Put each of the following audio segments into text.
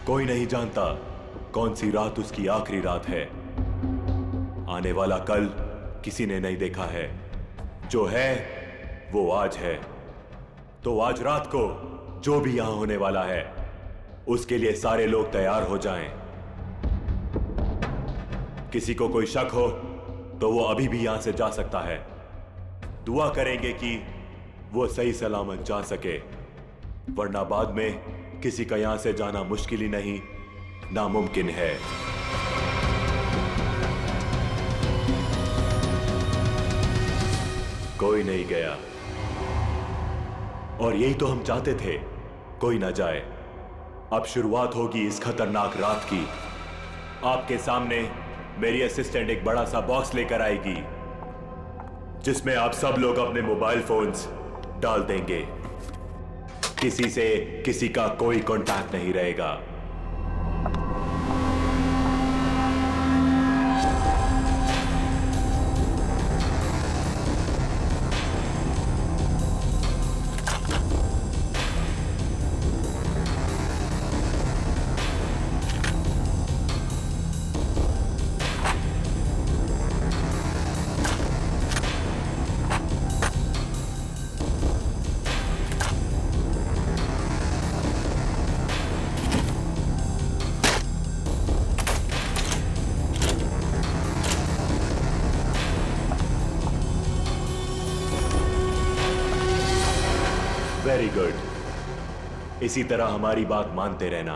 कोई नहीं जानता कौन सी रात उसकी आखिरी रात है। आने वाला कल किसी ने नहीं देखा है। जो है वो आज है। तो आज रात को जो भी यहां होने वाला है उसके लिए सारे लोग तैयार हो जाएं। किसी को कोई शक हो तो वो अभी भी यहां से जा सकता है। दुआ करेंगे कि वो सही सलामत जा सके, वरना बाद में किसी का यहां से जाना मुश्किल ही नहीं, नामुमकिन है। कोई नहीं गया और यही तो हम चाहते थे, कोई ना जाए। अब शुरुआत होगी इस खतरनाक रात की। आपके सामने मेरी असिस्टेंट एक बड़ा सा बॉक्स लेकर आएगी जिसमें आप सब लोग अपने मोबाइल फोन्स डाल देंगे। किसी से किसी का कोई कांटेक्ट नहीं रहेगा। Very good. इसी तरह हमारी बात मानते रहना।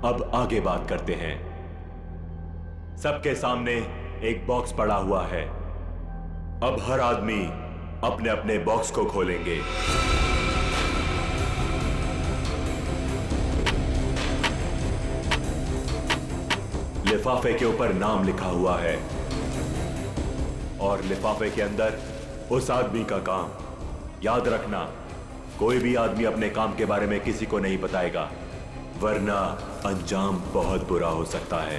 अब आगे बात करते हैं। सबके सामने एक बॉक्स पड़ा हुआ है। अब हर आदमी अपने अपने बॉक्स को खोलेंगे। लिफाफे के ऊपर नाम लिखा हुआ है और लिफाफे के अंदर उस आदमी का काम। याद रखना, कोई भी आदमी अपने काम के बारे में किसी को नहीं बताएगा, वरना अंजाम बहुत बुरा हो सकता है।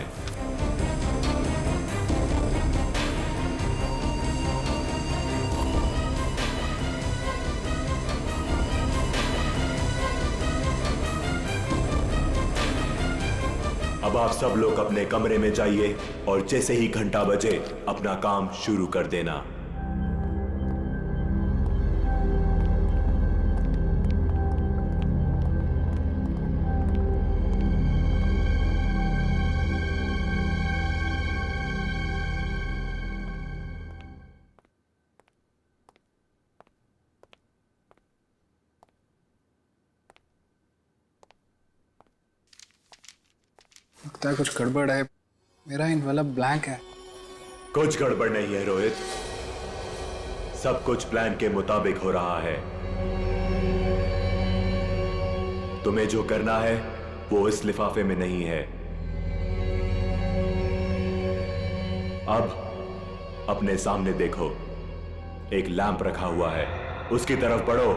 अब आप सब लोग अपने कमरे में जाइए और जैसे ही घंटा बजे अपना काम शुरू कर देना। लगता है कुछ गड़बड़ है। मेरा इनवेलप ब्लैंक है। कुछ गड़बड़ नहीं है रोहित, सब कुछ प्लान के मुताबिक हो रहा है। तुम्हें जो करना है वो इस लिफाफे में नहीं है। अब अपने सामने देखो, एक लैंप रखा हुआ है, उसकी तरफ बढ़ो।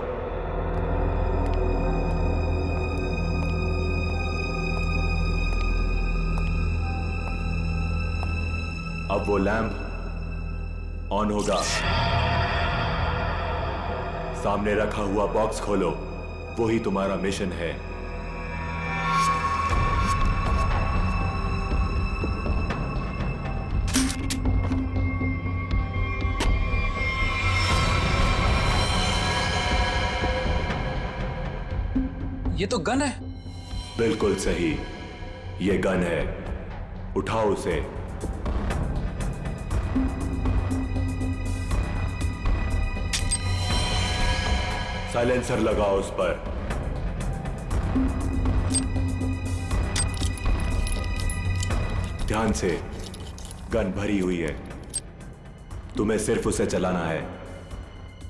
अब वो लैंप ऑन होगा। सामने रखा हुआ बॉक्स खोलो, वही तुम्हारा मिशन है। ये तो गन है। बिल्कुल सही, ये गन है। उठाओ उसे। साइलेंसर लगाओ उस पर। ध्यान से, गन भरी हुई है, तुम्हें सिर्फ उसे चलाना है।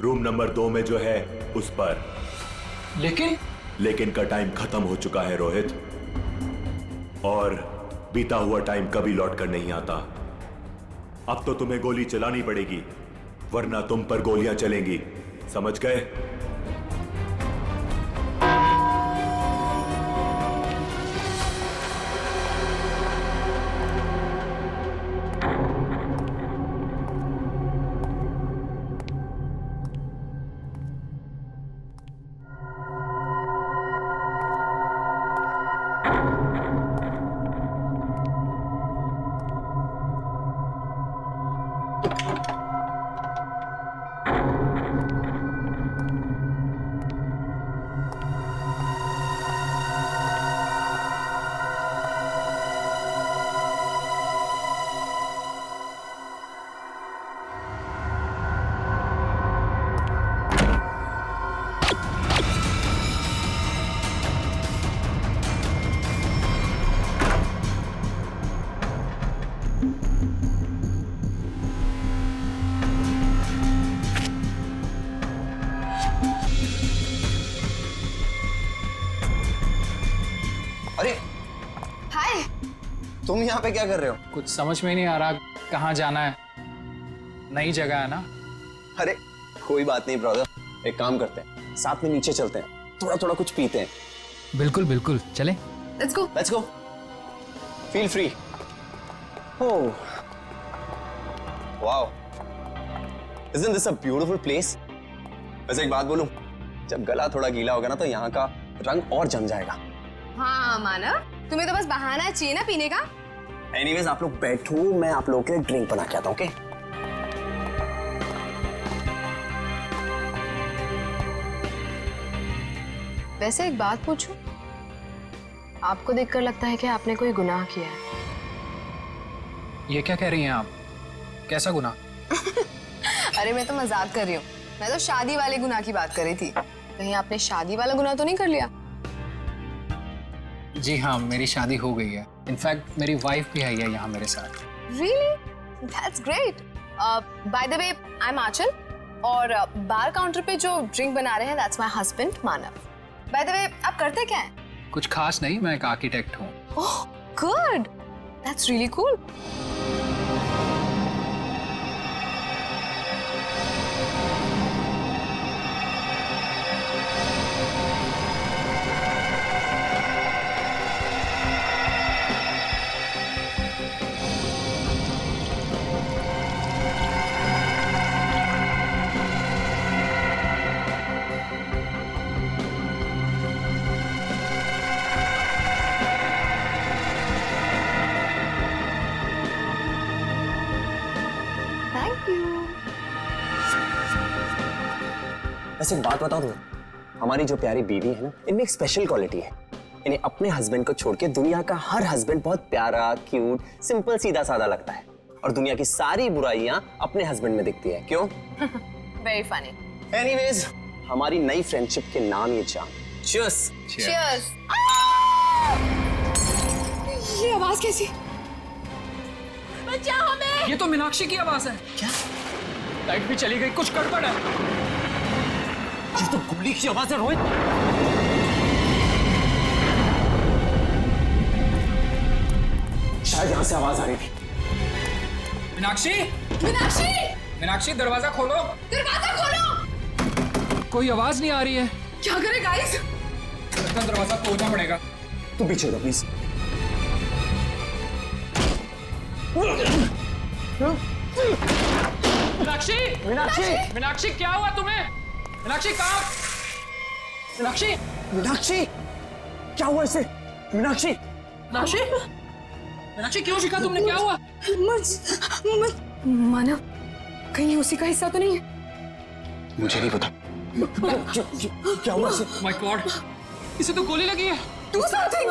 रूम नंबर 2 में जो है उस पर। लेकिन का टाइम खत्म हो चुका है रोहित, और बीता हुआ टाइम कभी लौट कर नहीं आता। अब तो तुम्हें गोली चलानी पड़ेगी, वरना तुम पर गोलियां चलेंगी, समझ गए? तुम यहाँ पे क्या कर रहे हो? कुछ समझ में नहीं आ रहा कहाँ जाना है। नई जगह है ना। अरे कोई बात नहीं ब्रदर, एक काम करते हैं, साथ में नीचे चलते हैं, थोड़ा थोड़ा कुछ पीते हैं। बिल्कुल बिल्कुल, चले। Let's go. Feel free. Oh wow, isn't this a beautiful place? वैसे एक बात बोलूं, जब गला थोड़ा गीला होगा ना तो यहाँ का रंग और जम जाएगा। हाँ मानव, तुम्हें तो बस बहाना चाहिए ना पीने का। एनीवेज आप लोग बैठो, मैं आप लोगों के लिए ड्रिंक बना के आता हूँ। ओके? वैसे एक बात पूछूं, आपको देखकर लगता है कि आपने कोई गुनाह किया है। ये क्या कह रही हैं आप? कैसा गुनाह? अरे मैं तो मजाक कर रही हूँ, मैं तो शादी वाले गुनाह की बात कर रही थी। कहीं आपने शादी वाला गुनाह तो नहीं कर लिया? जी हाँ, मेरी शादी हो गई है। इनफैक्ट मेरी वाइफ भी आई है यहाँ मेरे साथ। Really? That's great. By the way, I'm आंचल और बार काउंटर पे जो ड्रिंक बना रहे हैं that's my husband Manav. By the way, आप करते क्या हैं? कुछ खास नहीं, मैं एक आर्किटेक्ट हूँ। Oh, good. That's really cool. Thank you. वैसे एक बात बताऊं तुम्हें, हमारी जो प्यारी बीवी है ना, इनमें एक स्पेशल क्वालिटी है। इन्हें अपने हस्बैंड को छोड़ के दुनिया का हर हस्बैंड बहुत प्यारा, क्यूट, सिंपल, सीधा साधा लगता है और दुनिया की सारी बुराइयां अपने हस्बैंड में दिखती है। क्यों? Very funny. एनीवेज, हमारी नई फ्रेंडशिप के नाम ये जाम। Cheers. Cheers. ये आवाज कैसी? बचाओ हमें! ये तो मीनाक्षी की आवाज है। क्या? लाइट भी चली गई, कुछ गड़बड़ है। ये तो गोली की आवाज है रोहित। शायद यहाँ से आवाज आ रही थी। मीनाक्षी! मीनाक्षी! मीनाक्षी, दरवाजा खोलो। दरवाजा खोलो! कोई आवाज नहीं आ रही है। क्या करें गाइस? लगता है दरवाजा तोड़ना पड़ेगा। तू पीछे हो प्लीज। मीनाक्षी! मीनाक्षी! मीनाक्षी, क्या हुआ तुम्हें? मीनाक्षी कहाँ? मीनाक्षी! मीनाक्षी! क्या हुआ इसे? मीनाक्षी! मीनाक्षी! मीनाक्षी, क्यों शिका तुमने? क्या हुआ? मानव, कहीं उसी का हिस्सा तो नहीं है? मुझे नहीं पता। क्या हुआ इसे? माय गॉड, इसे तो गोली लगी है। Do something!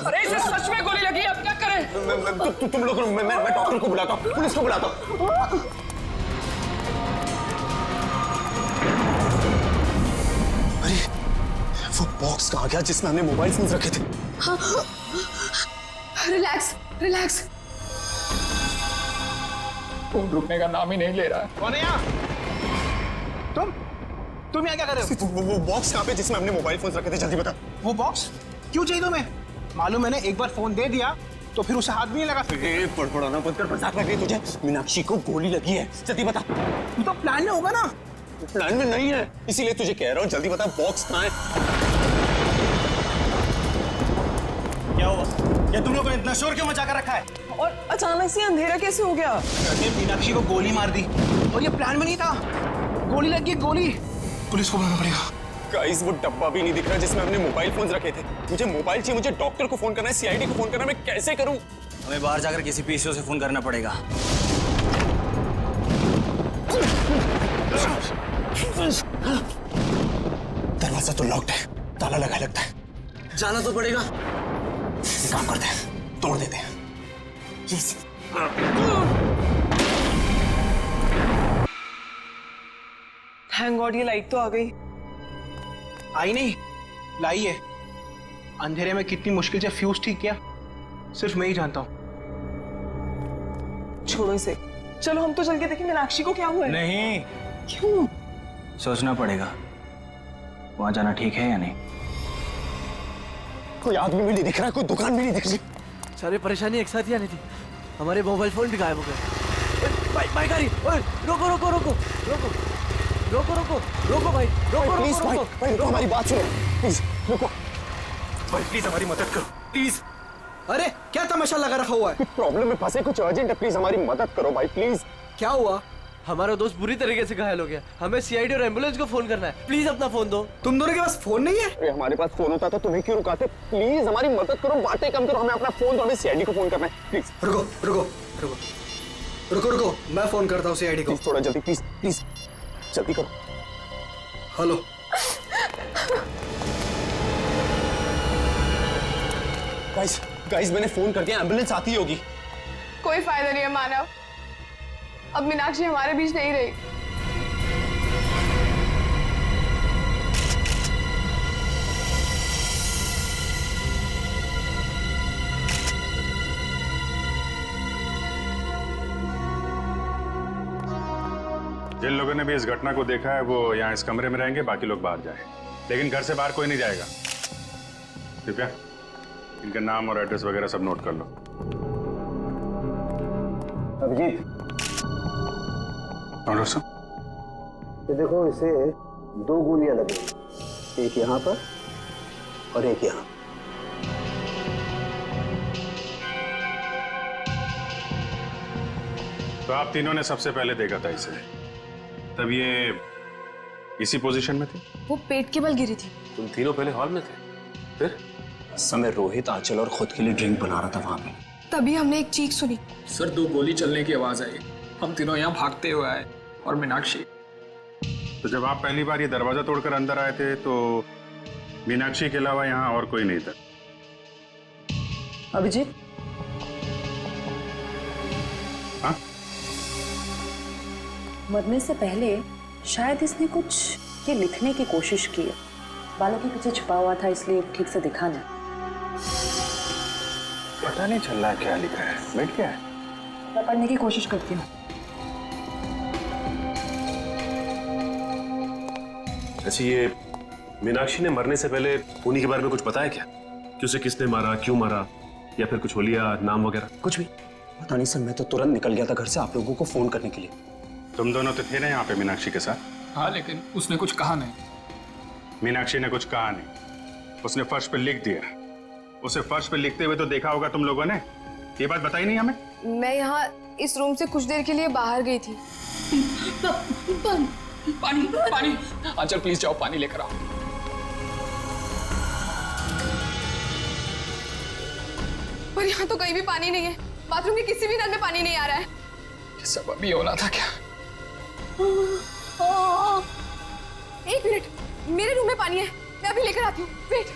अरे इसे सच में गोली लगी है, अब क्या करें? तुम लोग, मैं डॉक्टर को बुलाता हूँ, पुलिस को बुलाता हूँ। अरे वो बॉक्स कहाँ गया जिसमें हमने मोबाइल फोन रखे थे? Relax, relax. फोन रुकने का नाम ही नहीं ले रहा है। कौन है यहाँ? तुम यहाँ क्या कर रहे हो? वो बॉक्स कहाँ पे जिसमें हमने मोबाइल फोन रखे थे? जल्दी बता। वो बॉक्स क्यों चाहिए तुम्हें? मालूम मैंने एक बार फोन दे दिया तो फिर उसे हाथ भी नहीं लगा। पड़पड़ाना बंद कर, मजाक लग रही तुझे। मीनाक्षी को गोली लगी है, जल्दी बता। तू तो प्लान में होगा ना? प्लान में नहीं है, इसीलिए तुझे कह रहा हूँ, जल्दी बता बॉक्स कहाँ है? क्या हुआ? ये तुम लोगों ने इतना शोर क्यों मचा कर रखा है? और अचानक से अंधेरा कैसे हो गया? कहते मीनाक्षी को गोली मार दी और ये प्लान में नहीं था। गोली लगी, गोली। पुलिस को बुलाना पड़ेगा। गाइस, वो डब्बा भी नहीं दिख रहा जिसमें हमने मोबाइल फोन रखे थे। मुझे मोबाइल चाहिए, मुझे डॉक्टर को फोन करना है, सीआईडी को फोन करना है, मैं कैसे करूं? हमें बाहर जाकर किसी पीसीओ से फोन करना पड़ेगा। दरवाजा तो लॉक्ड है, ताला लगा लगता है। जाना तो पड़ेगा। एक काम करते हैं, तोड़ देते हैं। Yes. थैंक गॉड ये लाइट तो आ गई। आई नहीं, लाई है। अंधेरे में कितनी मुश्किल से फ्यूज ठीक किया, सिर्फ मैं ही जानता हूँ। छोड़ो इसे, चलो हम तो चल के देखें मीनाक्षी को क्या हुआ है। नहीं, क्यों? सोचना पड़ेगा वहां जाना ठीक है या नहीं। कोई आदमी भी नहीं दिख रहा, कोई दुकान भी नहीं दिख रही। सारी परेशानी एक साथ ही आनी थी। हमारे मोबाइल फोन भी गायब हो गए। भाई गाड़ी, ओए रोको रोको रोको रोको रोको रोको रोको भाई, रोको प्लीज रोको भाई, रोको। भाई रुको, हमारी बात सुनो प्लीज, रुको। भाई प्लीज हमारी मदद करो प्लीज। अरे क्या तमाशा लगा रखा हुआ है? कुछ प्रॉब्लम में फंसे, कुछ अर्जेंट है, प्लीज हमारी मदद करो भाई प्लीज। क्या हुआ? हमारा दोस्त बुरी तरीके से घायल हो गया, हमें सीआईडी और एम्बुलेंस को फोन करना है। प्लीज अपना फोन दो। तुम दोनों के पास फोन नहीं है? अरे हमारे पास फोन होता तो तुम्हें क्यों रुकाते? प्लीज हमारी मदद करो, बातें कम करो, हमें अपना फोन दो, हमें सीआईडी को फोन करना है प्लीज। रुको रुको रुको रुको रुको, मैं फोन करता हूँ सीआईडी को। प्लीज थोड़ा जल्दी, प्लीज प्लीज जल्दी करो। हेलो। गाइस गाइस मैंने फोन कर दिया, एम्बुलेंस आती होगी। कोई फायदा नहीं है मानव, अब मीनाक्षी हमारे बीच नहीं रही। जिन लोगों ने भी इस घटना को देखा है वो यहाँ इस कमरे में रहेंगे, बाकी लोग बाहर जाएं। लेकिन घर से बाहर कोई नहीं जाएगा। कृपया इनका नाम और एड्रेस वगैरह सब नोट कर लो। अभिजीत, और सब ये देखो, इसे 2 गोलियां लगी, एक यहाँ पर और एक यहाँ। तो आप तीनों ने सबसे पहले देखा था इसे, तब ये इसी पोजीशन में थी? वो पेट के बल गिरी थी। तुम तीनों पहले हॉल में थे, फिर? उस समय रोहित, आंचल और खुद के लिए ड्रिंक बना रहा था वहां पे। तभी हमने एक चीख सुनी। सर 2 गोली चलने की आवाज आई, हम तीनों यहाँ भागते हुए आए और मीनाक्षी। तो जब आप पहली बार ये दरवाजा तोड़कर अंदर आए थे तो मीनाक्षी के अलावा यहाँ और कोई नहीं था? अभिजीत, हाँ? मरने से पहले शायद इसने कुछ ये लिखने की कोशिश की है। बालों के पीछे छुपा हुआ था इसलिए ठीक से दिखा नहीं। पता नहीं चल रहा क्या लिखा है। बैठ क्या है? मैं पढ़ने की कोशिश करती हूँ। अच्छा, ये मीनाक्षी ने मरने से पहले खूनी के बारे में कुछ बताया क्या? कि उसे किसने मारा, क्यों मारा, या फिर कुछ होलिया नाम वगैरह? कुछ भी पता नहीं सर, मैं तो तुरंत निकल गया था घर से आप लोगों को फोन करने के लिए। तुम दोनों तो थे ना यहाँ पे मीनाक्षी के साथ? हाँ, लेकिन उसने कुछ कहा नहीं। मीनाक्षी ने कुछ कहा नहीं, उसने फर्श पे लिख दिया। उसे फर्श पे लिखते हुए तो देखा होगा तुम लोगों ने, ये बात बताई नहीं हमें? मैं यहाँ इस रूम से कुछ देर के लिए बाहर गई थी। पानी पानी, आंचल प्लीज जाओ पानी लेकर आओ। पर यहाँ तो कहीं भी पानी नहीं है, बाथरूम के किसी भी नल में पानी नहीं आ रहा है। ये सब अभी होना था क्या? एक मिनट, मेरे रूम में पानी है, मैं अभी लेकर आती हूँ। वेट।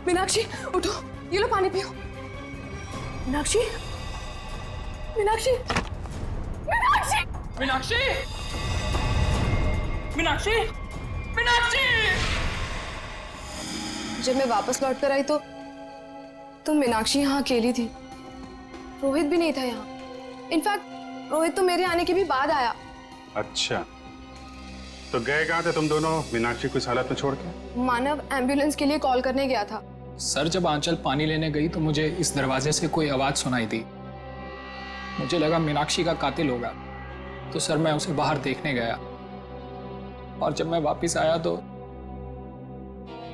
मीनाक्षी उठो, ये लो पानी पियो। मीनाक्षी, मीनाक्षी, मीनाक्षी, मीनाक्षी, मीनाक्षी, मीनाक्षी! जब मैं वापस लौट कर आई तो मीनाक्षी यहाँ अकेली थी। रोहित भी नहीं था यहाँ। इनफैक्ट रोहित तो मेरे आने के भी बाद आया। अच्छा, तो गए कहाँ थे तुम दोनों मीनाक्षी को इस हालत में छोड़ के? मानव एम्बुलेंस के लिए कॉल करने गया था। सर जब आंचल पानी लेने गई तो मुझे इस दरवाजे से कोई आवाज सुनाई दी। मुझे लगा मीनाक्षी का कातिल होगा, तो सर मैं उसे बाहर देखने गया। और जब मैं वापस आया तो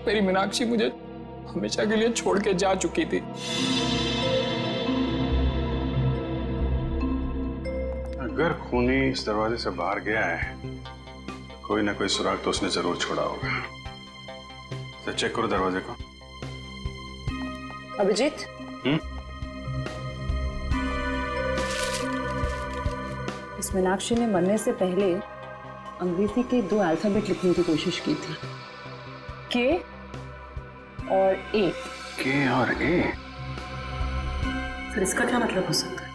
मेरी मीनाक्षी मुझे हमेशा के लिए छोड़ के जा चुकी थी। अगर खूनी इस दरवाजे से बाहर गया है, कोई ना कोई सुराग तो उसने जरूर छोड़ा होगा। तो चेक करो दरवाजे को। अभिजीत, इस मीनाक्षी ने मरने से पहले अंग्रेजी के 2 अल्फाबेट लिखने की कोशिश की थी, के और ए। के और ए? सर इसका क्या मतलब हो सकता है?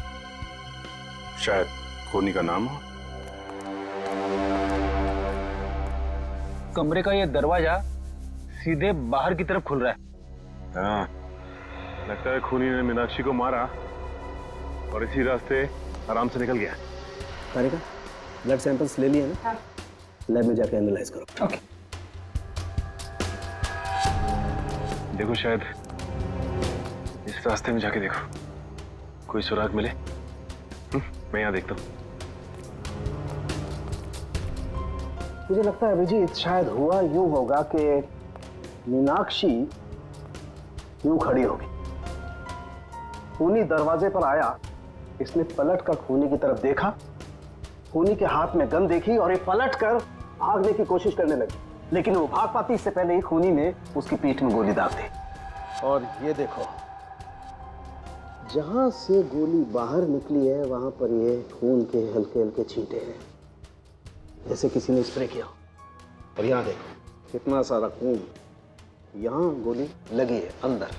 शायद खूनी का नाम हो। कमरे का ये दरवाजा सीधे बाहर की तरफ खुल रहा है। हाँ, लगता है खूनी ने मीनाक्षी को मारा और इसी रास्ते आराम से निकल गया। तारिका, ब्लड सैंपल्स ले लिए ना? लैब में जाके एनालाइज करो। ओके। देखो शायद इस रास्ते में जाके देखो, कोई सुराग मिले। मैं यहाँ देखता हूँ। मुझे लगता है अभिजीत शायद हुआ यूं होगा कि मीनाक्षी यूं खड़ी होगी, खूनी दरवाजे पर आया, इसने पलट कर खूनी की तरफ देखा, खूनी के हाथ में गन देखी और ये पलट कर भागने की कोशिश करने लगी, लेकिन वो भाग पाती इससे पहले ही खूनी ने उसकी पीठ में गोली दाग दी। और ये देखो, जहां से गोली बाहर निकली है वहां पर ये खून के हल्के हल्के छींटे हैं, जैसे किसी ने स्प्रे किया। और यहाँ देखो कितना सारा खून, यहाँ गोली लगी है अंदर।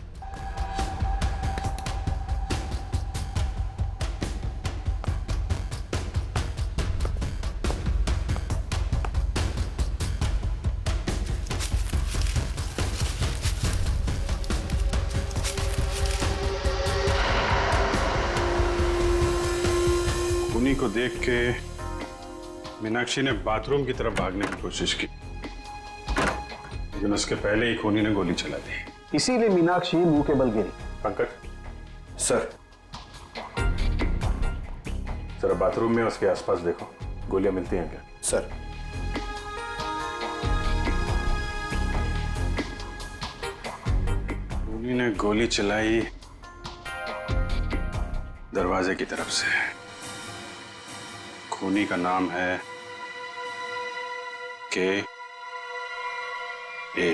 खूनी को देख के मीनाक्षी ने बाथरूम की तरफ भागने की कोशिश की, लेकिन उसके पहले ही खूनी ने गोली चला दी। इसीलिए मीनाक्षी मुंह के बल गिरी। पंकज सर, जरा बाथरूम में उसके आसपास देखो, गोलियां मिलती हैं क्या? सर। खूनी ने गोली चलाई दरवाजे की तरफ से। खूनी का नाम है के ए।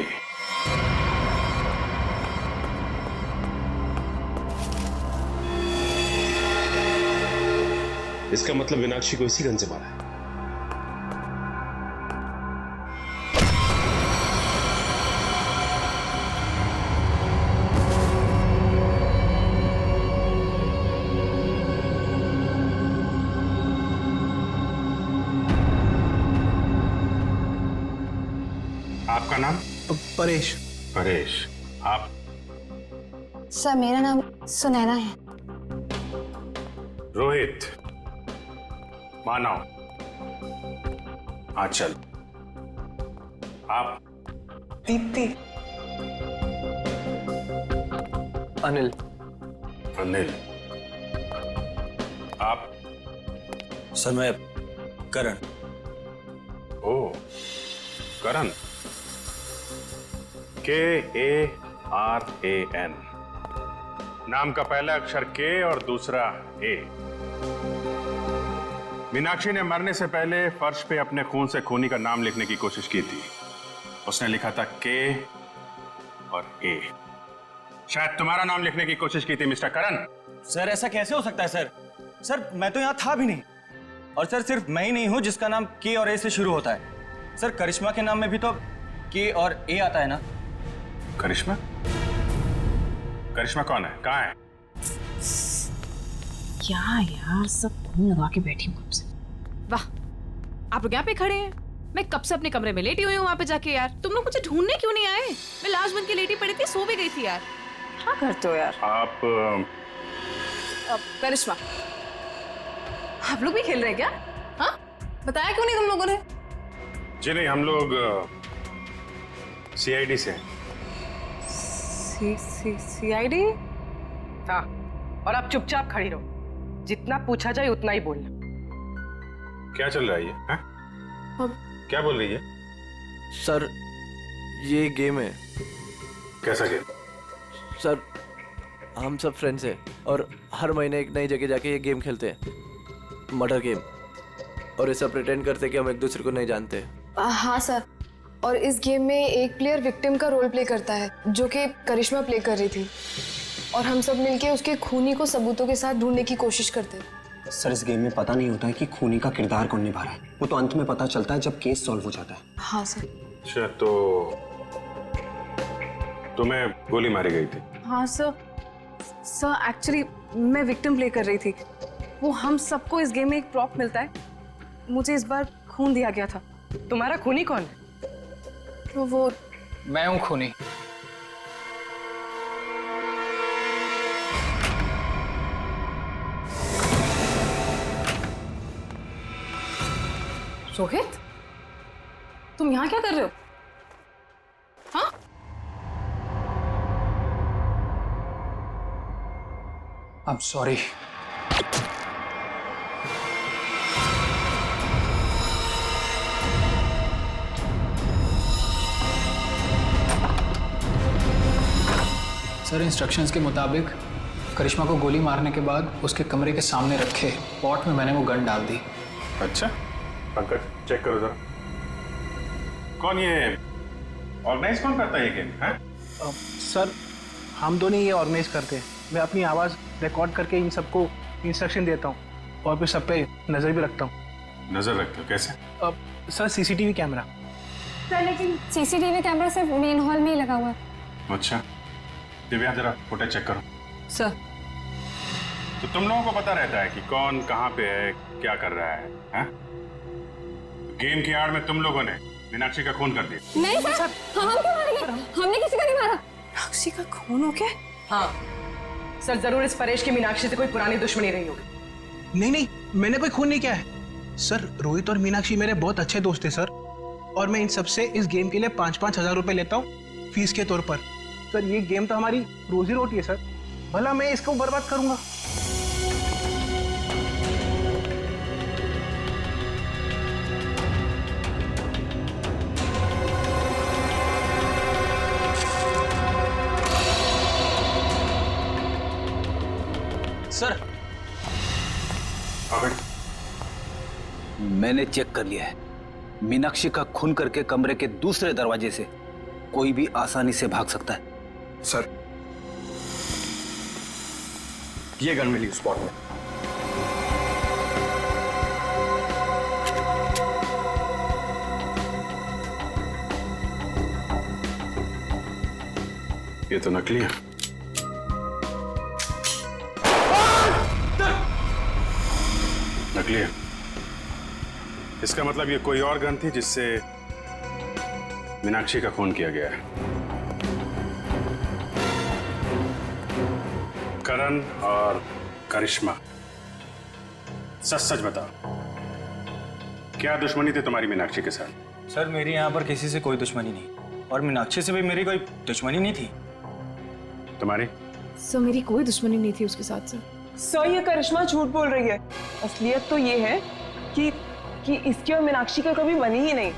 इसका मतलब मीनाक्षी को इसी गन से मारा है। आपका नाम? परेश। परेश। आप? सर मेरा नाम सुनैना है। रोहित। मानव। आंचल। आप? दीप्ति। अनिल। अनिल। आप? सर मैं करण। ओ, करण। KARAN। नाम का पहला अक्षर के और दूसरा ए। मीनाक्षी ने मरने से पहले फर्श पे अपने खून से खूनी का नाम लिखने की कोशिश की थी। उसने लिखा था के और ए। शायद तुम्हारा नाम लिखने की कोशिश की थी मिस्टर करण। सर ऐसा कैसे हो सकता है सर? सर मैं तो यहाँ था भी नहीं। और सर सिर्फ मैं ही नहीं हूँ जिसका नाम के और ए से शुरू होता है। सर करिश्मा के नाम में भी तो के और ए आता है ना? करिश्मा? करिश्मा कौन है? कहाँ है? क्या यार, सब खून लगा के बैठी हूँ कब से। वाह, आप लोग यहाँ पे खड़े हैं। मैं कब से अपने कमरे में लेटी हुई हूँ वहाँ पे जाके। यार तुम लोग मुझे ढूंढने क्यों नहीं आए? मैं लाश बन के लेटी पड़ी थी, सो भी गई थी यार। क्या करते हो यार? आप करिश्मा, आप लोग भी खेल रहे हैं क्या? हाँ, बताया क्यों नहीं तुम लोगों ने? जी नहीं, हम लोग CID से हैं। CID? हाँ, और आप चुपचाप खड़ी रहो। जितना पूछा जाए उतना ही बोलना। क्या चल रहा है ये? हाँ? क्या बोल रही है? सर ये गेम है। कैसा गेम? सर हम सब फ्रेंड्स हैं और हर महीने एक नई जगह जाके ये गेम खेलते हैं, मर्डर गेम। और ऐसा प्रिटेंड करते हैं कि हम एक दूसरे को नहीं जानते। हाँ सर, और इस गेम में एक प्लेयर विक्टिम का रोल प्ले करता है, जो कि करिश्मा प्ले कर रही थी, और हम सब मिलके उसके खूनी को सबूतों के साथ ढूंढने की कोशिश करते हैं। सर इस गेम में पता नहीं होता है कि खूनी का किरदार कौन निभा रहा है, वो तो अंत में पता चलता है जब केस सॉल्व हो जाता है। हाँ सर। अच्छा, तो तुम्हें गोली मारी गई थी? हाँ सर, एक्चुअली मैं विक्टिम प्ले कर रही थी। वो हम सबको इस गेम में एक प्रॉप मिलता है, मुझे इस बार खून दिया गया था। तुम्हारा खूनी कौन है? तो वो मैं हूं खूनी। रोहित, तुम यहाँ क्या कर रहे हो? हाँ? I'm sorry. सर, इंस्ट्रक्शंस के मुताबिक करिश्मा को गोली मारने के बाद उसके कमरे के सामने रखे पॉट में मैंने वो गन डाल दी। अच्छा, पंकज चेक करो जरा। कौन ये ऑर्गेनाइज कौन करता है ये गेम? हैं? सर, हम दोनों ये ऑर्गेनाइज करते हैं। मैं अपनी आवाज़ रिकॉर्ड करके इन सबको इंस्ट्रक्शन देता हूँ और फिर सब पे नज़र भी रखता हूँ। नजर रखते हो कैसे? Sir, CCTV camera. सर, लेकिन सीसीटीवी कैमरा सिर्फ मेन हॉल में ही लगा हुआ है। अच्छा, दिव्या जरा फुटेज चेक करो। सर, तो तुम लोगों को पता रहता है कि कौन कहाँ पे है, क्या कर रहा है, हैं? गेम की आड़ में तुम लोगों ने मीनाक्षी का खून कर दिया। नहीं सर, हम क्यों मारेंगे? हमने किसी को नहीं मारा। मीनाक्षी का खून हो गया? हाँ सर, जरूर इस परेश की मीनाक्षी से कोई पुरानी दुश्मनी रही होगी। नहीं नहीं, मैंने कोई खून नहीं किया है सर। रोहित और मीनाक्षी मेरे बहुत अच्छे दोस्त हैं सर, और मैं इन सबसे इस गेम के लिए 5-5 हजार रुपए लेता हूँ फीस के तौर पर। सर, ये गेम तो हमारी रोजी रोटी है सर, भला मैं इसको बर्बाद करूंगा? सर, मैंने चेक कर लिया है। मीनाक्षी का खून करके कमरे के दूसरे दरवाजे से कोई भी आसानी से भाग सकता है। सर, ये गन मिली स्पॉट में। ये तो नकली है। नकली है। इसका मतलब ये कोई और गन थी जिससे मीनाक्षी का खून किया गया है। करण और करिश्मा, सच सच बताओ, क्या दुश्मनी थी तुम्हारी मीनाक्षी के साथ? सर, मेरी यहाँ पर किसी से कोई दुश्मनी नहीं, और मीनाक्षी से भी मेरी कोई दुश्मनी नहीं थी। तुम्हारी? सर, मेरी कोई दुश्मनी नहीं थी उसके साथ सर। सर, ये करिश्मा झूठ बोल रही है। असलियत तो ये है कि इसकी और मीनाक्षी का कभी बनी ही नहीं।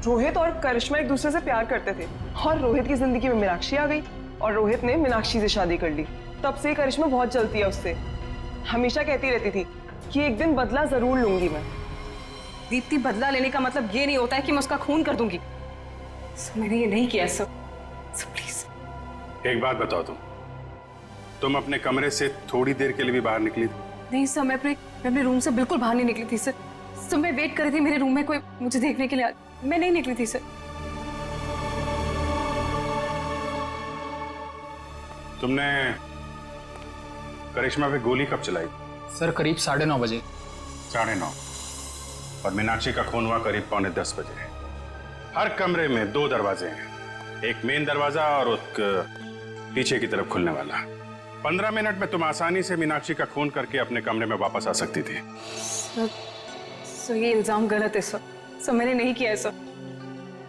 रोहित और करिश्मा एक दूसरे से प्यार करते थे और रोहित की जिंदगी में मीनाक्षी आ गई और रोहित ने मीनाक्षी से शादी कर ली। तब से करिश्मा बहुत जलती है उससे। हमेशा कहती रहती थी कि एक दिन बदला जरूर लूंगी मैं। दीप्ति, बदला लेने का मतलब ये नहीं होता है कि मैं उसका खून कर दूंगी। सर, मैंने ये नहीं किया सर। प्लीज एक बात बताओ, तुम अपने कमरे से थोड़ी देर के लिए भी बाहर निकली थी? नहीं सर, मैं अपने रूम से बिल्कुल बाहर नहीं निकली थी सर। सर, मैं वेट कर रही थी मेरे रूम में कोई मुझे देखने के लिए। मैं नहीं निकली थी सर। तुमने करिश्मा पे गोली कब चलाई? सर, करीब 9:30 बजे। 9:30। और मीनाक्षी का खून हुआ करीब 9:45 बजे। हर कमरे में 2 दरवाजे हैं, एक मेन दरवाजा और एक पीछे की तरफ खुलने वाला। 15 मिनट में तुम आसानी से मीनाक्षी का खून करके अपने कमरे में वापस आ सकती थी। सर, ये इल्जाम गलत है सर। सर, मैंने नहीं किया है सर।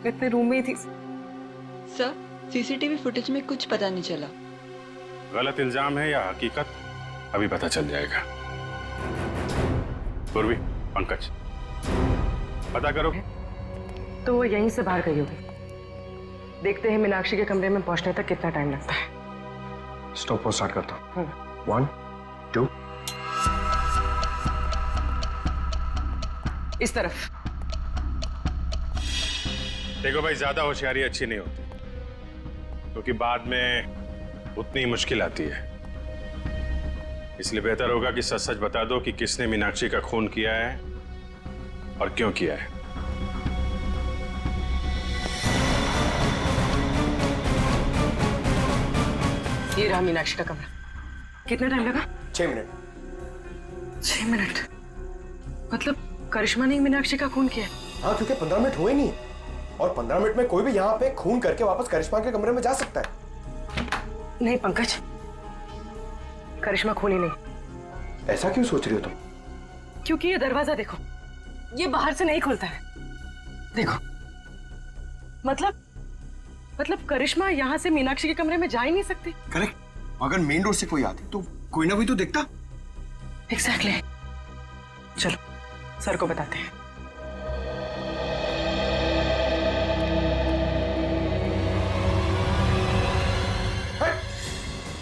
मैं अपने रूम में ही थी सर। सीसीटीवी फुटेज में कुछ पता नहीं चला। गलत इल्जाम है या हकीकत, अभी पता चल जाएगा। पूर्वी, पंकज, पता करो। तो वो यहीं से बाहर गई होगी। देखते हैं मीनाक्षी के कमरे में पहुंचने तक कितना टाइम लगता है। स्टॉप स्टार्ट करता हूँ। 1 2 इस तरफ। देखो भाई, ज्यादा होशियारी अच्छी नहीं होती, क्योंकि बाद में उतनी मुश्किल आती है। इसलिए बेहतर होगा कि सच सच बता दो कि किसने मीनाक्षी का खून किया है और क्यों किया है। ये रहा मीनाक्षी का कमरा। कितना टाइम लगा? 6 मिनट। 6 मिनट? मतलब करिश्मा ने मीनाक्षी का खून किया? हाँ, क्योंकि 15 मिनट हुए नहीं, और 15 मिनट में कोई भी यहाँ पे खून करके वापस करिश्मा के कमरे में जा सकता है। नहीं पंकज, करिश्मा खूनी नहीं। ऐसा क्यों सोच रही हो तुम? क्योंकि ये दरवाजा देखो, ये बाहर से नहीं खुलता है। देखो, मतलब करिश्मा यहाँ से मीनाक्षी के कमरे में जा ही नहीं सकती। करेक्ट। अगर मेन डोर से कोई आती तो कोई ना कोई तो देखता। एग्जैक्टली। चलो सर को बताते हैं।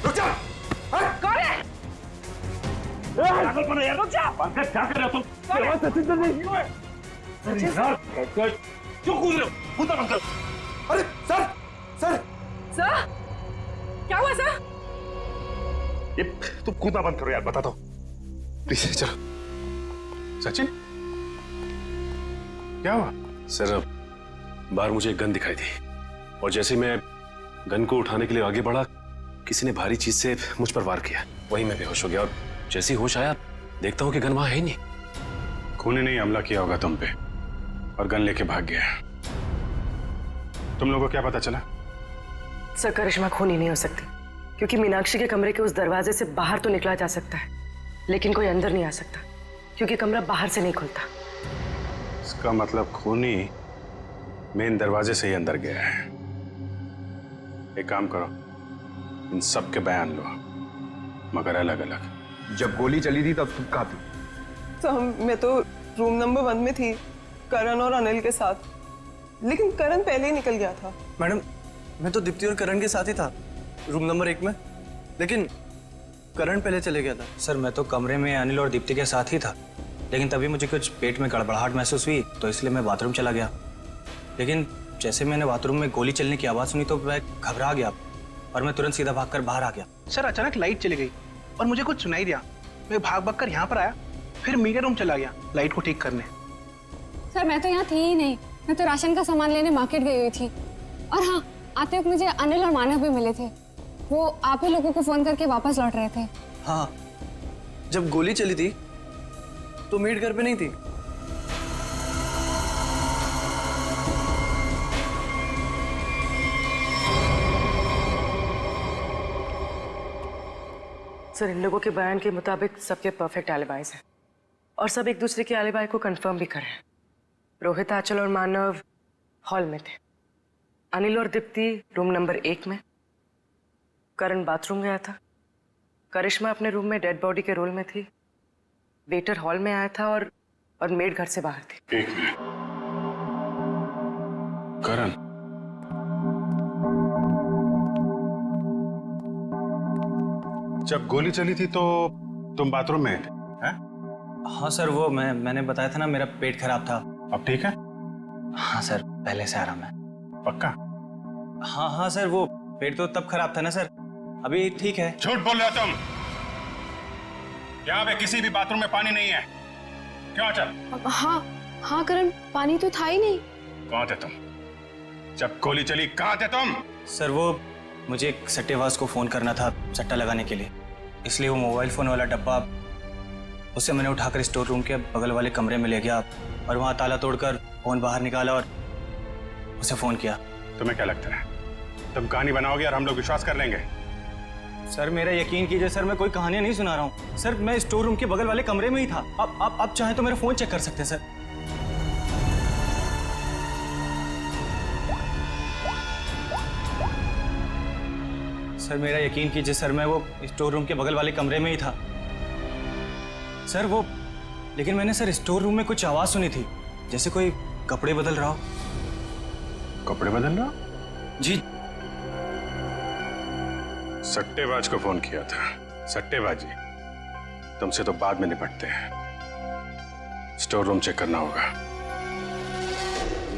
रुक जा। कौन है? रुक जा। क्या कर रहे हो तुम? क्यों कूद रहे हो? कूदना बंद करो। अरे सर, सर, सर, क्या हुआ सर? ये तुम कूदना बंद करो यार, बता दो प्लीज। चलो। सचिन, क्या हुआ? सर, बाहर मुझे एक गन दिखाई दी और जैसे मैं गन को उठाने के लिए आगे बढ़ा, किसी ने भारी चीज से मुझ पर वार किया। वहीं मैं बेहोश हो गया और जैसे ही होश आया देखता हूँ कि गन वहां है ही नहीं। खूनी ने हमला किया होगा तुम पे और गन लेके भाग गया। तुम लोगों को क्या पता चला? सर, करिश्मा खूनी नहीं हो सकती क्योंकि मीनाक्षी के कमरे के उस दरवाजे से बाहर तो निकला जा सकता है, लेकिन कोई अंदर नहीं आ सकता क्योंकि कमरा बाहर से नहीं खुलता। इसका मतलब खूनी मेन दरवाजे से ही अंदर गया है। एक काम करो, इन सब के बयान लो, मगर अलग अलग। जब गोली चली थी तब तुम कहाँ थी? तो मैं तो रूम नंबर 1 में थी, करण और अनिल के साथ, लेकिन करण पहले ही निकल गया था। मैडम, मैं तो दीप्ति और करण के साथ ही था रूम नंबर 1 में, लेकिन करण पहले चले गया था। सर, मैं तो कमरे में अनिल और दीप्ति के साथ ही था, लेकिन तभी मुझे कुछ पेट में गड़बड़ाहट महसूस हुई तो इसलिए मैं बाथरूम चला गया। लेकिन जैसे मैंने बाथरूम में गोली चलने की आवाज़ सुनी तो मैं घबरा गया और मैं तुरंत सीधा भागकर बाहर आ गया। सर, अचानक लाइट चली गई और मुझे कुछ सुनाई दिया। मैं भाग कर यहाँ पर आया, फिर मीडिया रूम चला गया लाइट को ठीक करने। सर, मैं तो यहाँ थी ही नहीं, मैं तो राशन का सामान लेने मार्केट गई हुई थी। और हाँ, आते वक्त मुझे अनिल और मानव भी मिले थे। वो आप ही लोगों को फोन करके वापस लौट रहे थे। हाँ, जब गोली चली थी तो मेड घर पे नहीं थी। सर, इन लोगों के बयान के मुताबिक सबके परफेक्ट एलिबाइज हैं और सब एक दूसरे के एलिबाई को कंफर्म भी कर रहे हैं। रोहित, आंचल और मानव हॉल में थे, अनिल और दीप्ति रूम नंबर 1 में, करण बाथरूम गया था, करिश्मा अपने रूम में डेड बॉडी के रोल में थी, वेटर हॉल में आया था और मेड घर से बाहर थी। एक मिनट, करण, जब गोली चली थी तो तुम बाथरूम में थे? हैं? हाँ सर, वो मैंने बताया था ना, मेरा पेट खराब था। अब ठीक है? हाँ सर, पहले से आराम है। पक्का? हाँ सर, वो पेट तो तब खराब था ना सर, अभी ठीक है। झूठ बोल रहे हो तुम। यहाँ पे किसी भी बाथरूम में पानी नहीं है। क्यों चल? हाँ करण, पानी तो था ही नहीं। कहाँ थे तुम जब गोली चली? कहाँ थे तुम? सर, वो मुझे एक सट्टेबाज को फोन करना था सट्टा लगाने के लिए, इसलिए वो मोबाइल फोन वाला डब्बा उसे मैंने उठाकर स्टोर रूम के बगल वाले कमरे में ले गया और वहां ताला तोड़कर फोन बाहर निकाला और उसे फोन किया। तुम्हें क्या लगता है तुम कहानी बनाओगे और हम लोग विश्वास कर लेंगे? सर, मेरा यकीन कीजिए सर, मैं कोई कहानियां नहीं सुना रहा हूँ सर, मैं स्टोर रूम के बगल वाले कमरे में ही था। आप चाहें तो मेरा फोन चेक कर सकते हैं सर। सर, मेरा यकीन कीजिए सर, मैं वो स्टोर रूम के बगल वाले कमरे में ही था सर। वो लेकिन मैंने सर स्टोर रूम में कुछ आवाज सुनी थी, जैसे कोई कपड़े बदल रहा हो। कपड़े बदल रहा? जी। सट्टेबाज को फोन किया था। सट्टेबाजी तुमसे तो बाद में निपटते हैं, स्टोर रूम चेक करना होगा।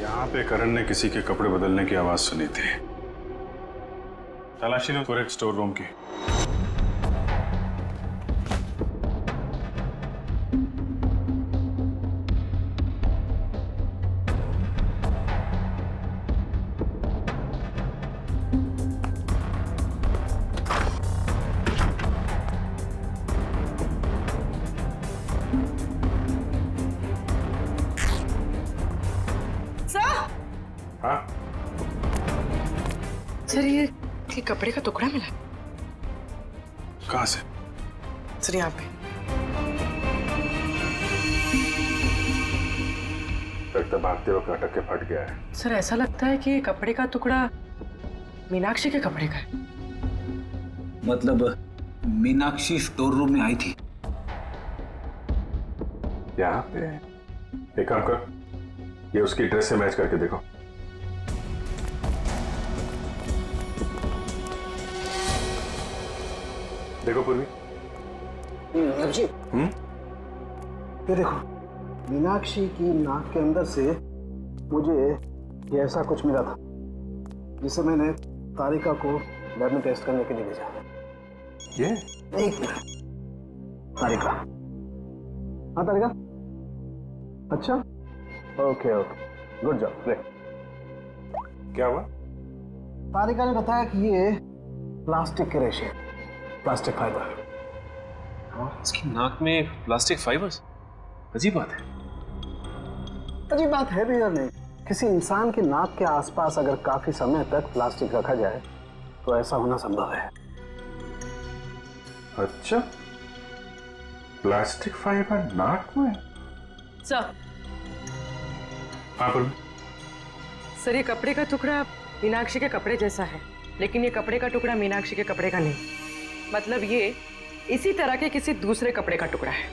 यहाँ पे करण ने किसी के कपड़े बदलने की आवाज सुनी थी। तलाशी लो पूरे स्टोर रूम की। सर, ये कपड़े का टुकड़ा मिला। कहाँ से? सर, यहाँ पे। लगता भागते वक्त अटक के फट गया है। सर ऐसा लगता है कि ये कपड़े का टुकड़ा मीनाक्षी के कपड़े का है। मतलब मीनाक्षी स्टोर रूम में आई थी? यहाँ पे एक काम कर, ये उसकी ड्रेस से मैच करके देखो। देखो पूर्वी। जी ये देखो, मीनाक्षी की नाक के अंदर से मुझे ये ऐसा कुछ मिला था जिसे मैंने तारिका को लैब में टेस्ट करने के लिए भेजा। ये एक मिनट, तारिका। हाँ तारिका, अच्छा okay okay, good job, great. क्या हुआ? तारिका ने बताया कि ये प्लास्टिक के रेशे, प्लास्टिक फाइबर। इसकी नाक में प्लास्टिक फाइबर्स? अजीब बात है। अजीब बात है भी या नहीं, किसी इंसान की नाक के आसपास अगर काफी समय तक प्लास्टिक रखा जाए तो ऐसा होना संभव है। अच्छा, प्लास्टिक फाइबर नाक में? सर। हाँ पूर्वी। सर ये कपड़े का टुकड़ा मीनाक्षी के कपड़े जैसा है, लेकिन ये कपड़े का टुकड़ा मीनाक्षी के कपड़े का नहीं। मतलब ये इसी तरह के किसी दूसरे कपड़े का टुकड़ा है।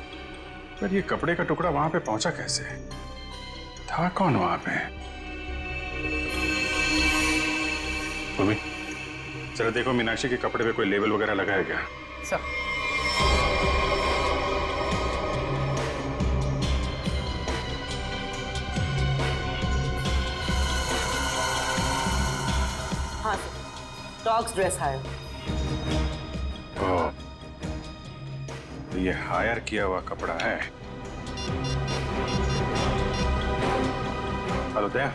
पर ये कपड़े का टुकड़ा वहां पे पहुंचा कैसे? था कौन वहां पे? पूर्वी, चलो देखो मीनाक्षी के कपड़े पे कोई लेबल वगैरह लगा है क्या? सर। हाँ सर, डॉग्स ड्रेस हायर। ओह, ये हायर किया हुआ कपड़ा है। हेलो दया।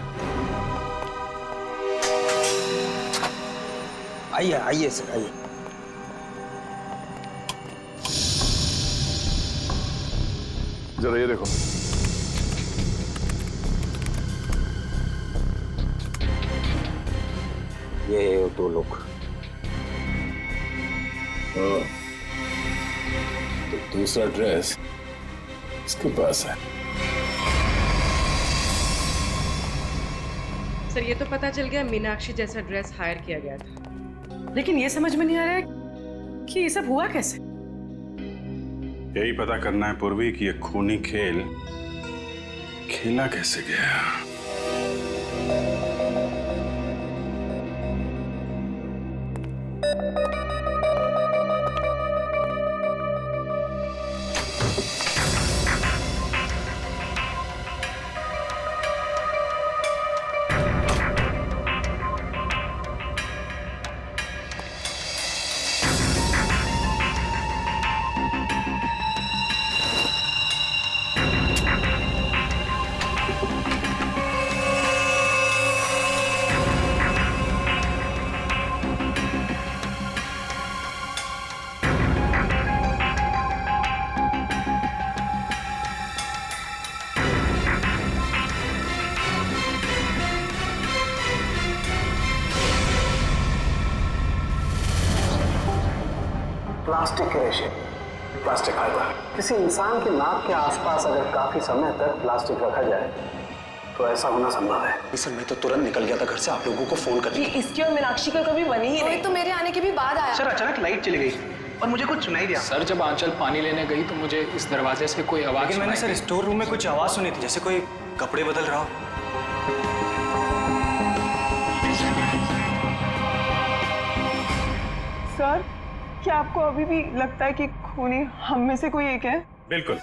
आइए आइए सर, आइए। जरा ये देखो। ये वो दो लोग। तो दूसरा ड्रेस इसके पास है। सर ये तो पता चल गया मीनाक्षी जैसा ड्रेस हायर किया गया था, लेकिन ये समझ में नहीं आ रहा है कि ये सब हुआ कैसे। यही पता करना है पूर्वी कि ये खूनी खेल खेला कैसे गया। प्लास्टिक के रेशे, प्लास्टिक फाइबर। किसी इंसान की नाक के आसपास अगर काफी समय तक प्लास्टिक रखा जाए तो ऐसा होना संभव है। सर मैं तो तुरंत निकल गया था घर से आप लोगों को फोन करके। इसकी और मीनाक्षी का कभी बनी ही नहीं। तो मेरे आने के भी बाद आया। सर अचानक लाइट चली गई और मुझे कुछ सुनाई दिया। सर जब आंचल पानी लेने गई तो मुझे इस दरवाजे से कोई आवाज लेकिन मैंने सर स्टोर रूम में कुछ आवाज सुनी थी, जैसे कोई कपड़े बदल रहा हो। सर क्या आपको अभी भी लगता है कि खूनी हम में से कोई एक है? बिल्कुल,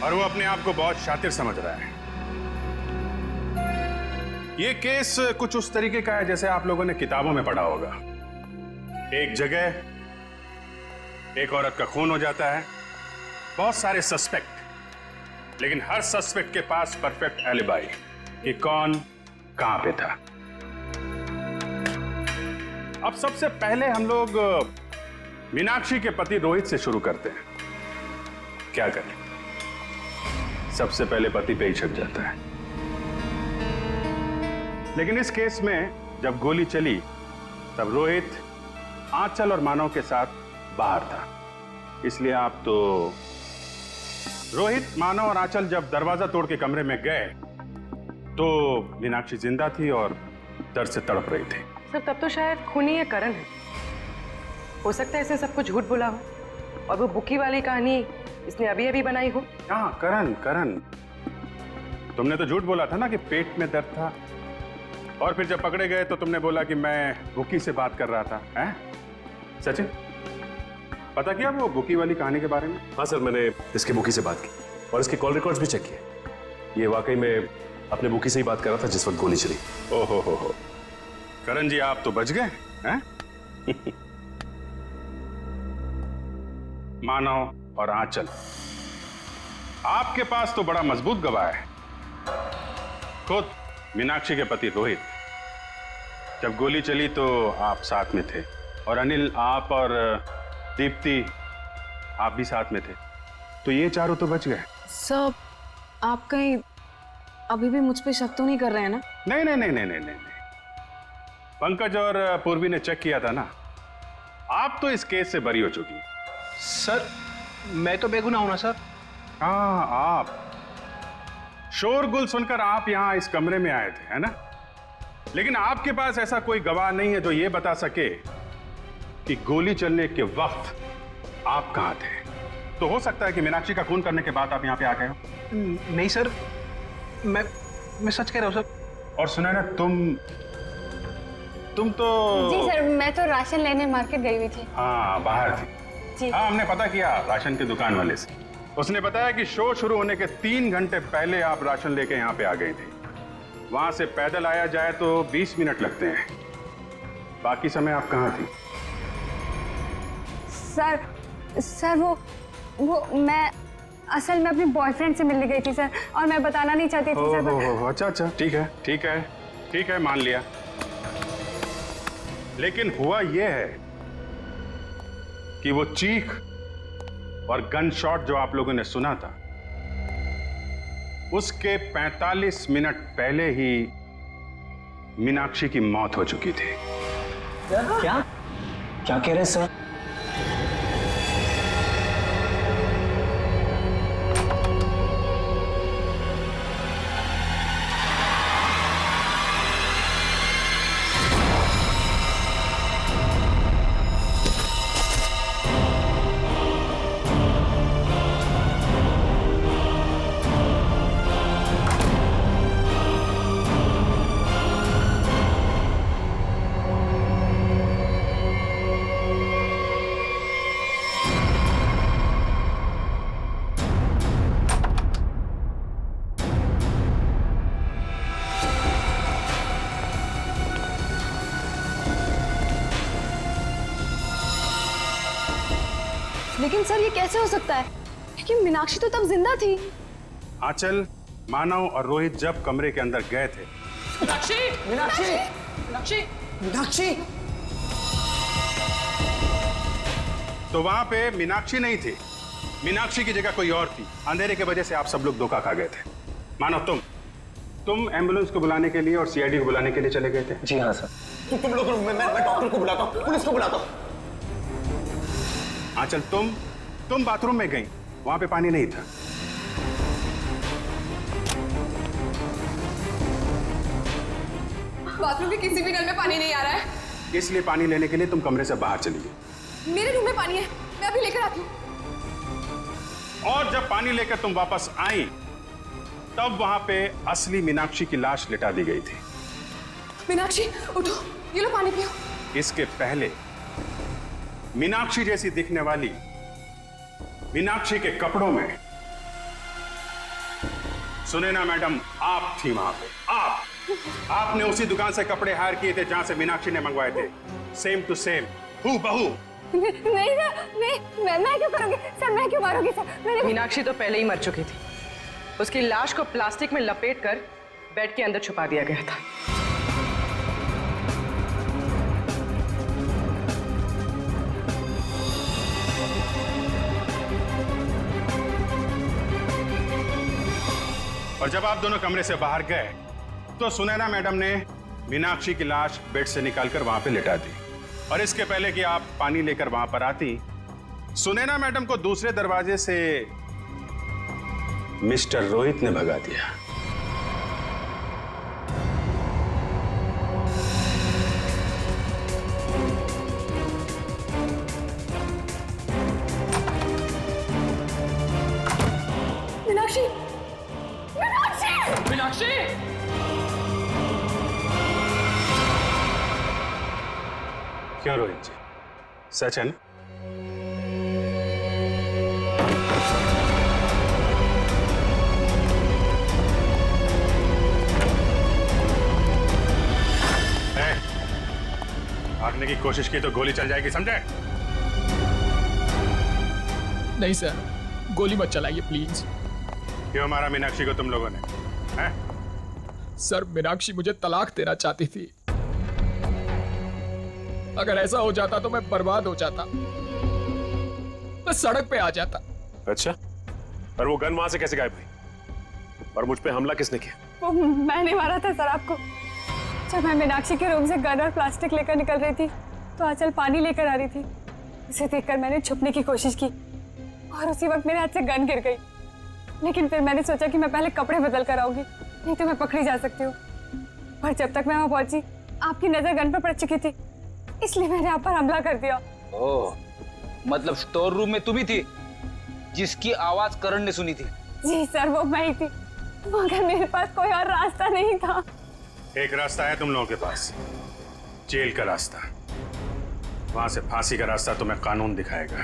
और वो अपने आप को बहुत शातिर समझ रहा है। ये केस कुछ उस तरीके का है जैसे आप लोगों ने किताबों में पढ़ा होगा। एक जगह एक औरत का खून हो जाता है, बहुत सारे सस्पेक्ट, लेकिन हर सस्पेक्ट के पास परफेक्ट एलिबाई कि कौन कहां पे था। अब सबसे पहले हम लोग मीनाक्षी के पति रोहित से शुरू करते हैं। क्या करें, सबसे पहले पति पे ही छक जाता है। लेकिन इस केस में जब गोली चली तब रोहित आंचल और मानव के साथ बाहर था, इसलिए आप तो रोहित, मानव और आंचल जब दरवाजा तोड़ के कमरे में गए तो मीनाक्षी जिंदा थी और दर्द से तड़प रही थी। सर तब तो शायद खूनी या करण है। हो सकता है इसे सबको झूठ बोला हो और वो बुकी वाली कहानी इसने अभी अभी बनाई हो। हाँ, करण, तुमने तो झूठ बोला था ना कि पेट में दर्द था, और फिर जब पकड़े गए तो तुमने बोला कि मैं बुकी से बात कर रहा था। हैं? सचिन, पता किया वो बुकी वाली कहानी के बारे में? हाँ सर, मैंने इसके बुकी से बात की और इसके कॉल रिकॉर्ड्स भी चेक किए। ये वाकई में अपने बुकी से ही बात कर रहा था जिस वक्त गोली चली। ओहो हो, करण जी आप तो बच गए हैं? मानव और आंचल, आपके पास तो बड़ा मजबूत गवाह है। खुद मीनाक्षी के पति रोहित, जब गोली चली तो आप साथ में थे, और अनिल, आप और दीप्ति आप भी साथ में थे, तो ये चारों तो बच गए। सर आप कहीं अभी भी मुझ पे शक तो नहीं कर रहे हैं ना? नहीं। पंकज और पूर्वी ने चेक किया था ना, आप तो इस केस से बरी हो चुकी हैं। सर मैं तो बेगुनाह हूं ना सर। हाँ, आप शोरगुल सुनकर आप यहां इस कमरे में आए थे, है ना? लेकिन आपके पास ऐसा कोई गवाह नहीं है जो यह बता सके कि गोली चलने के वक्त आप कहां थे। तो हो सकता है कि मीनाक्षी का खून करने के बाद आप यहां पे आ गए हो। नहीं सर, मैं सच कह रहा हूं सर। और सुना ना, तुम तो जी सर, मैं तो राशन लेने मार्केट गई हुई थी। हाँ, बाहर थी जी। हाँ, हमने पता किया राशन की दुकान वाले से। उसने बताया कि शो शुरू होने के 3 घंटे पहले आप राशन लेके यहाँ पे आ गए थे। वहां से पैदल आया जाए तो 20 मिनट लगते हैं। बाकी समय आप कहाँ थी? सर वो मैं असल में अपने बॉयफ्रेंड से मिलने गई थी सर, और मैं बताना नहीं चाहती थी सर। अच्छा, ठीक है, मान लिया। लेकिन हुआ यह है कि वो चीख और गन शॉट जो आप लोगों ने सुना था, उसके 45 मिनट पहले ही मीनाक्षी की मौत हो चुकी थी। क्या कह रहे हैं सर? लेकिन सर ये कैसे हो सकता है? क्योंकि मीनाक्षी तो तब जिंदा थी। आंचल, मानव और रोहित जब कमरे के अंदर गए थे, मीनाक्षी तो वहां पे मीनाक्षी नहीं थी। मीनाक्षी की जगह कोई और थी। अंधेरे की वजह से आप सब लोग धोखा खा गए थे। मानव, तुम एम्बुलेंस को बुलाने के लिए और सीआईडी को बुलाने के लिए चले गए थे। जी हाँ सर। तुम लोग, मैं डॉक्टर को बुलाता हूँ, पुलिस को बुलाता हूँ। आंचल, तुम बाथरूम में गई, वहां पे पानी नहीं था। बाथरूम के किसी भी नल में पानी नहीं आ रहा है, इसलिए पानी लेने के लिए तुम कमरे से बाहर चली गई। मेरे रूम में पानी है, मैं अभी लेकर आती हूँ। और जब पानी लेकर तुम वापस आई, तब वहां पे असली मीनाक्षी की लाश लिटा दी गई थी। मीनाक्षी उठो, ये लो पानी पियो। इसके पहले मीनाक्षी जैसी दिखने वाली मीनाक्षी के कपड़ों में सुनैना मैडम आप थी वहां पे। आपने उसी दुकान से कपड़े हायर किए थे जहां से मीनाक्षी ने मंगवाए थे। सेम टू सेम, हूबहू। नहीं मैं क्यों करूंगी सर? मैं क्यों मारूंगी सर? मीनाक्षी तो पहले ही मर चुकी थी। उसकी लाश को प्लास्टिक में लपेटकर बेड के अंदर छुपा दिया गया था। और जब आप दोनों कमरे से बाहर गए तो सुनैना मैडम ने मीनाक्षी की लाश बेड से निकालकर वहां पे लिटा दी। और इसके पहले कि आप पानी लेकर वहां पर आती, सुनैना मैडम को दूसरे दरवाजे से मिस्टर रोहित ने भगा दिया। मीनाक्षी, मीनाक्षी, मीनाक्षी! क्यों रोहित जी, सच है ना? भागने की कोशिश की तो गोली चल जाएगी, समझे? नहीं सर, गोली मत चलाइए प्लीज। क्यों मारा मीनाक्षी को तुम लोगों ने? हैं? सर, मीनाक्षी मुझे तलाक देना चाहती थी। अगर ऐसा हो जाता तो मैं बर्बाद हो जाता, मैं सड़क पे आ जाता। अच्छा, पर वो गन वहां से कैसे गायब हुई? और मुझ पे हमला किसने किया? वो मैंने मारा था सर आपको। जब मैं मीनाक्षी के रूम से गन और प्लास्टिक लेकर निकल रही थी तो आंचल पानी लेकर आ रही थी। उसे देखकर मैंने छुपने की कोशिश की और उसी वक्त मेरे हाथ से गन गिर गई। लेकिन फिर मैंने सोचा कि मैं पहले कपड़े बदल कर आऊंगी, नहीं तो मैं पकड़ी जा सकती हूँ। पर जब तक मैं वहां पहुंची आपकी नजर गन पर पड़ चुकी थी, इसलिए मैंने आप पर हमला कर दिया। ओह, मतलब स्टोर रूम में तुम ही थी जिसकी आवाज करण ने सुनी थी? जी सर, वो मैं ही थी, मगर मेरे पास कोई और रास्ता नहीं था। एक रास्ता है तुम लोगों के पास, जेल का रास्ता। वहां से फांसी का रास्ता तुम्हें कानून दिखाएगा।